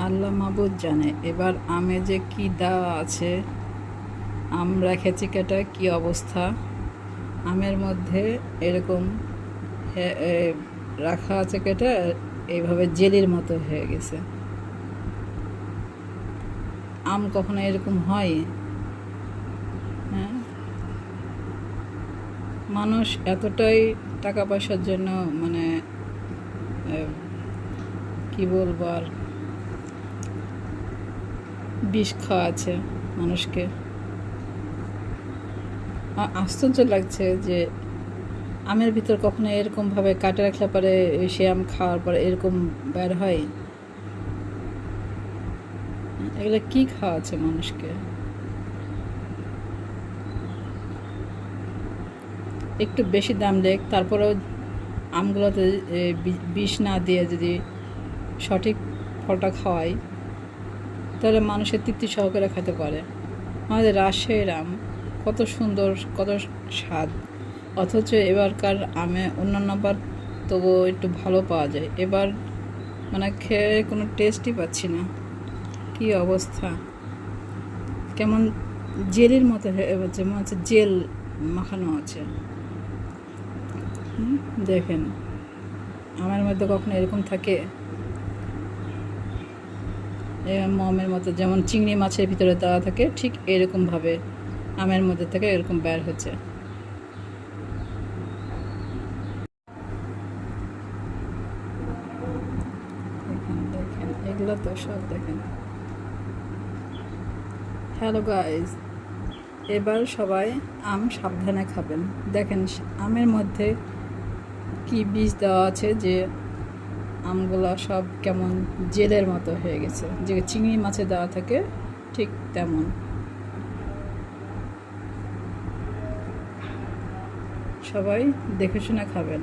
আল্লাহ মাবুদ জানে এবার আমে যে কি দেওয়া আছে। আম রেখেছি কেটে কি অবস্থা। আমের মধ্যে এরকম রাখা আছে কেটে এইভাবে জেলির মতো হয়ে গেছে। আম কখনো এরকম হয়? হ্যাঁ, মানুষ এতটাই টাকা পয়সার জন্য মানে কি বলবো আর, বিষ খাওয়াছে মানুষকে। আশ্চর্য লাগছে যে আমের ভিতর কখনো এরকমভাবে কাটে রাখলে পরে সে আম খাওয়ার পরে এরকম বের হয়। এগুলো কি খাওয়াচ্ছে মানুষকে? একটু বেশি দাম দেখ, তারপরেও আমগুলোতে বিষ না দিয়ে যদি সঠিক ফলটা খাওয়াই তাহলে মানুষের তৃপ্তি সহকারে খেতে পারে। আমাদের রাজশাহীর আম কত সুন্দর, কত স্বাদ, অথচ এবারকার আমে অন্যান্য বার তবুও একটু ভালো পাওয়া যায়, এবার মানে খেয়ে কোনো টেস্টই পাচ্ছি না। কি অবস্থা, কেমন জেলির মতো হয়ে যাচ্ছে, মনে হচ্ছে জেল মাখানো আছে। দেখেন, আমের মধ্যে কখনো এরকম থাকে? মমের মতো যেমন চিংড়ি মাছের ভিতরে দেওয়া থাকে ঠিক এরকমভাবে আমের মধ্যে থেকে এরকম বের হচ্ছে। দেখেন দেখেন, এগুলো তো সব দেখেন। হ্যালো গাইজ, এবার সবাই আম সাবধানে খাবেন। দেখেন আমের মধ্যে কি বীজ দেওয়া আছে যে আমগুলো সব কেমন জেলের মতো হয়ে গেছে, যে চিংড়ি মাছে দেওয়া থাকে ঠিক তেমন। সবাই দেখে শুনে খাবেন।